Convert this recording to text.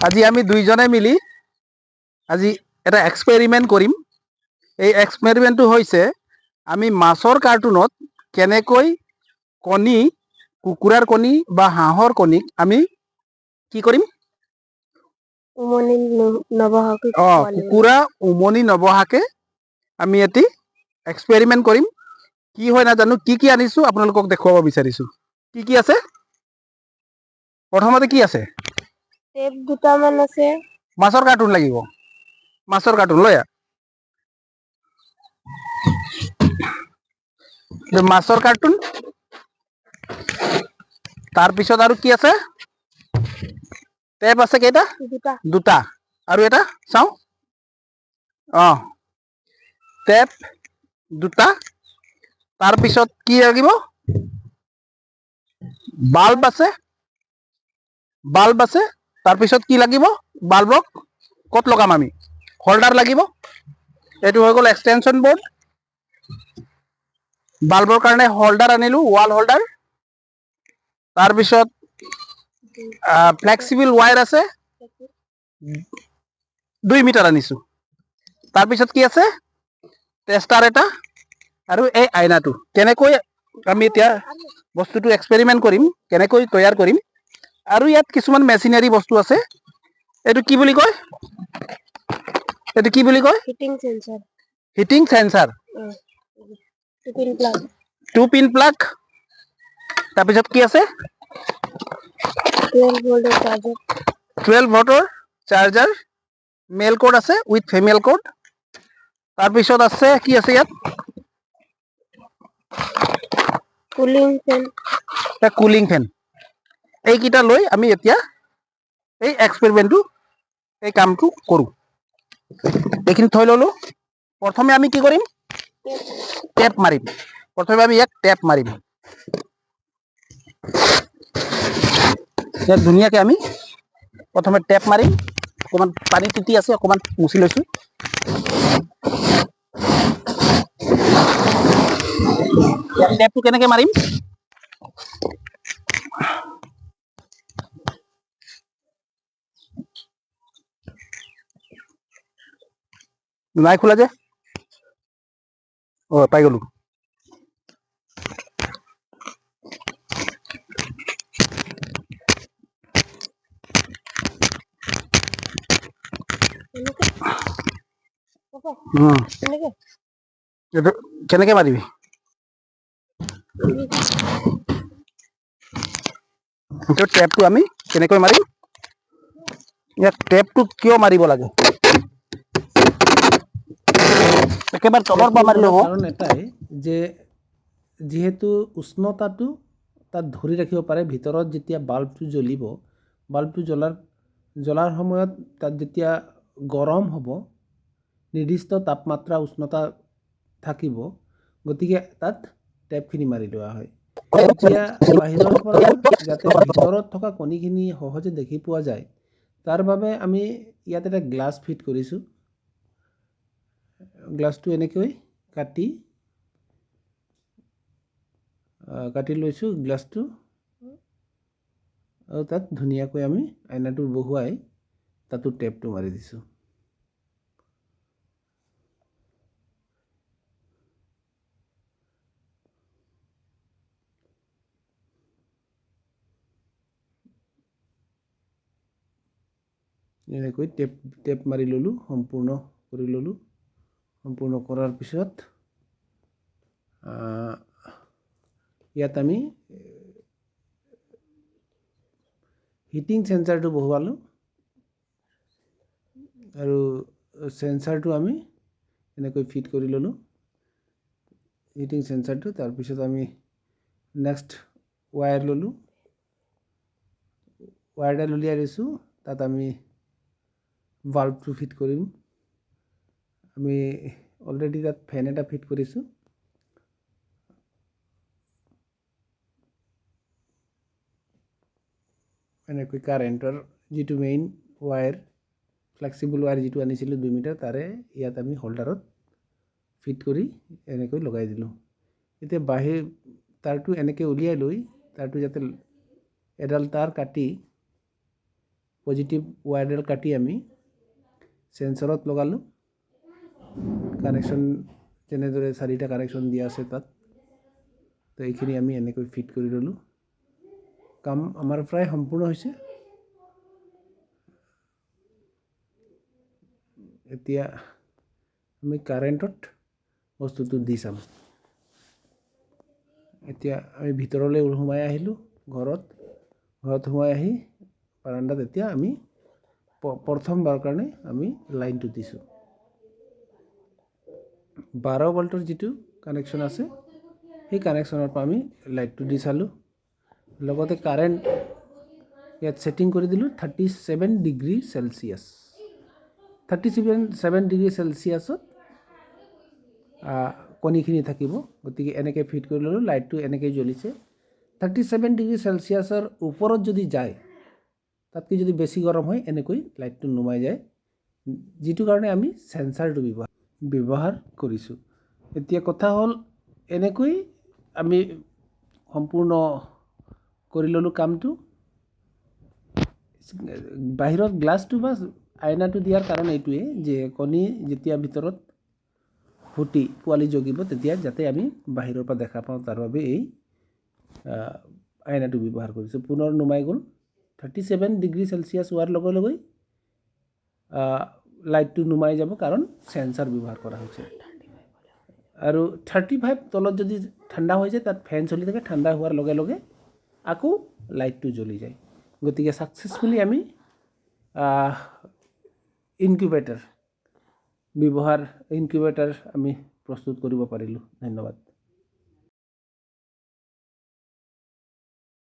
আজি আমি দুইজনে মিলি আজি এটা এক্সপেৰিমেণ্ট কৰিম। এই এক্সপেৰিমেণ্টটো হৈছে আমি মাছৰ কাৰ্টুনত কেনেকৈ কণী, কুকুৰাৰ কণী বা হাঁহৰ কণীক আমি কি কৰিম? উমনি নবহাকৈ কুকুৰা উমনি নবহাকে আমি এটি এক্সপেৰিমেণ্ট কৰিম। কি হয় নাজানো, কি আনিছো আপোনালোকক দেখুৱাব বিচাৰিছো। কি আছে? প্ৰথমতে কি আছে? টেপ দুটামান আছে। মাছৰ কাৰ্টুন লাগিব। মাছৰ কাৰ্টুন লৈ আহ। মাছৰ কাৰ্টুন, তাৰপিছত আৰু কি আছে? টেপ আছে কেইটা? দুটা। আৰু এটা চাওঁ। টেপ দুটা। তাৰপিছত কি লাগিব? বাল্ব আছে। তাৰপিছত কি লাগিব? বাল্বক ক'ত লগাম আমি? হোল্ডাৰ লাগিব। এইটো হৈ গ'ল এক্সটেনশ্যন বৰ্ড। বাল্বৰ কাৰণে হোল্ডাৰ আনিলো, ৱাল হোল্ডাৰ। তাৰপিছত ফ্লেক্সিবল ৱায়াৰ আছে, 2 মিটাৰ আনিছো। তাৰপিছত কি আছে? টেষ্টাৰ এটা আৰু এই আইনাটো। কেনেকৈ আমি এতিয়া বস্তুটো এক্সপেৰিমেণ্ট কৰিম, কেনেকৈ তৈয়াৰ কৰিম। আৰু ইয়াত কিছুমান মেচিনাৰী বস্তু আছে। এইটো কি বুলি কয়? হিটিং সেন্সৰ। হিটিং সেন্সাৰ। 2 pin plug. তাৰপিছত কি আছে? 12 ভোল্টৰ চাৰ্জাৰ। 12 ভোল্টৰ চাৰ্জাৰ। মেল কোড আছে উইথ ফিমেল কোড। তাৰপিছত আছে কি আছে ইয়াত? কুলিং ফেন। এইকেইটা লৈ আমি এতিয়া এই এক্সপেৰিমেণ্টটো, এই কামটো কৰোঁ। এইখিনি থৈ ললো। প্ৰথমে আমি কি কৰিম? টেপ মাৰিম। প্ৰথমে আমি ইয়াক টেপ মাৰিম। ইয়াক ধুনীয়াকে আমি প্ৰথমে টেপ মাৰিম। অকণমান পানী তিতি আছে, অকণমান মুচি লৈছো। টেপটো কেনেকে মাৰিম? নাই খোলা যে? পাই গলো। এইটো কেনেকে মাৰিবি? টেপটো আমি কেনেকৈ মাৰিম? ইয়াত টেপটো কিয় মাৰিব লাগে? একেবাৰে তলৰ পৰা টেপটো মাৰিলে মৰাৰ হ'ব। কাৰণ এটাই যে যিহেতু উষ্ণতাটো তাত ধৰি ৰাখিব পাৰে, ভিতৰত যেতিয়া বাল্বটো জ্বলিব, বাল্বটো জ্বলাৰ সময়ত তাত যেতিয়া গৰম হ'ব, নিৰ্দিষ্ট তাপমাত্ৰা উষ্ণতা থাকিব, গতিকে তাত টেপখিনি মাৰি লোৱা হয়। এতিয়া বাহিৰৰ পৰা যাতে ভিতৰত থকা কণীখিনি সহজে দেখি পোৱা যায়, তাৰ বাবে আমি ইয়াত এটা গ্লাছ ফিট কৰিছোঁ। গ্লাছটো এনেকৈ কাটি লৈছোঁ গ্লাছটো, আৰু তাত ধুনীয়াকৈ আমি আইনাটো বহুৱাই তাতো টেপটো মাৰি দিছোঁ। এনেকৈ টেপ মাৰি ল'লোঁ, সম্পূৰ্ণ কৰি ল'লোঁ। সম্পূৰ্ণ কৰাৰ পিছত ইয়াত আমি হিটিং সেন্সাৰটো বহুৱালোঁ, আৰু সেন্সাৰটো আমি এনেকৈ ফিট কৰি ল'লোঁ, হিটিং সেন্সাৰটো। তাৰপিছত আমি নেক্সট ৱায়াৰ ল'লোঁ, ৱায়াৰডাল উলিয়াই লৈছোঁ। তাত আমি বাল্বটো ফিট কৰিম। আমি অলৰেডি তাত ফেন এটা ফিট কৰিছোঁ। এনেকৈ কাৰেণ্টৰ যিটো মেইন ৱায়াৰ, ফ্লেক্সিবল ৱায়াৰ যিটো আনিছিলোঁ 2 মিটাৰ, তাৰে ইয়াত আমি হোল্ডাৰত ফিট কৰি এনেকৈ লগাই দিলোঁ। এতিয়া তাৰটো এনেকৈ উলিয়াই লৈ, তাৰটো যাতে এডাল তাৰ কাটি পজিটিভ ৱায়াৰডাল কাটি আমি চেঞ্চৰত লগালোঁ। কানেকশ্যন তেনেদৰে 4টা কানেকশ্যন দিয়া আছে তাত। তো এইখিনি আমি এনেকৈ ফিট কৰি ল'লোঁ। কাম আমাৰ প্ৰায় সম্পূৰ্ণ হৈছে। এতিয়া আমি কাৰেণ্টত বস্তুটো দি চাম। এতিয়া আমি ভিতৰলৈ সোমাই আহিলোঁ ঘৰত সোমাই আহি বাৰাণ্ডাত এতিয়া আমি প্ৰথমবাৰৰ কাৰণে আমি লাইনটো দিছোঁ। 12 ভল্টৰ যিটো কানেকশ্যন আছে সেই কানেকশ্যনৰ পৰা আমি লাইটটো দি চালোঁ। লগতে কাৰেণ্ট ইয়াত ছেটিং কৰি দিলোঁ 37 ডিগ্ৰী চেলচিয়াছ। 37 ডিগ্ৰী চেলচিয়াছত কণীখিনি থাকিব। গতিকে এনেকৈ ফিট কৰি ল'লোঁ। লাইটটো এনেকৈ জ্বলিছে। 37 ডিগ্ৰী চেলচিয়াছৰ ওপৰত যদি যায়, তাতকৈ যদি বেছি গৰম হয়, এনেকৈ লাইটটো নুমাই যায়, যিটো কাৰণে আমি চেঞ্চাৰটো ব্যৱহাৰ কৰিছোঁ। এতিয়া কথা হ'ল এনেকৈ আমি সম্পূৰ্ণ কৰি ল'লোঁ কামটো। বাহিৰত গ্লাছটো বা আইনাটো দিয়াৰ কাৰণ এইটোৱে যে কণী যেতিয়া ভিতৰত ফুটি পোৱালি জগিব, তেতিয়া যাতে আমি বাহিৰৰ পৰা দেখা পাওঁ, তাৰ বাবে এই আইনাটো ব্যৱহাৰ কৰিছোঁ। পুনৰ নুমাই গ'ল। 37 ডিগ্ৰী চেলচিয়াছ হোৱাৰ লগে লগেই লাইটটো নুমাই যাব, কাৰণ চেঞ্চাৰ ব্যৱহাৰ কৰা হৈছে। আৰু 35 তলত যদি ঠাণ্ডা হৈ যায়, তাত ফেন চলি থাকে, ঠাণ্ডা হোৱাৰ লগে লগে আকৌ লাইটটো জ্বলি যায়। গতিকে ছাকচেছফুলি আমি ইনকিউবেটাৰ আমি প্ৰস্তুত কৰিব পাৰিলোঁ। ধন্যবাদ।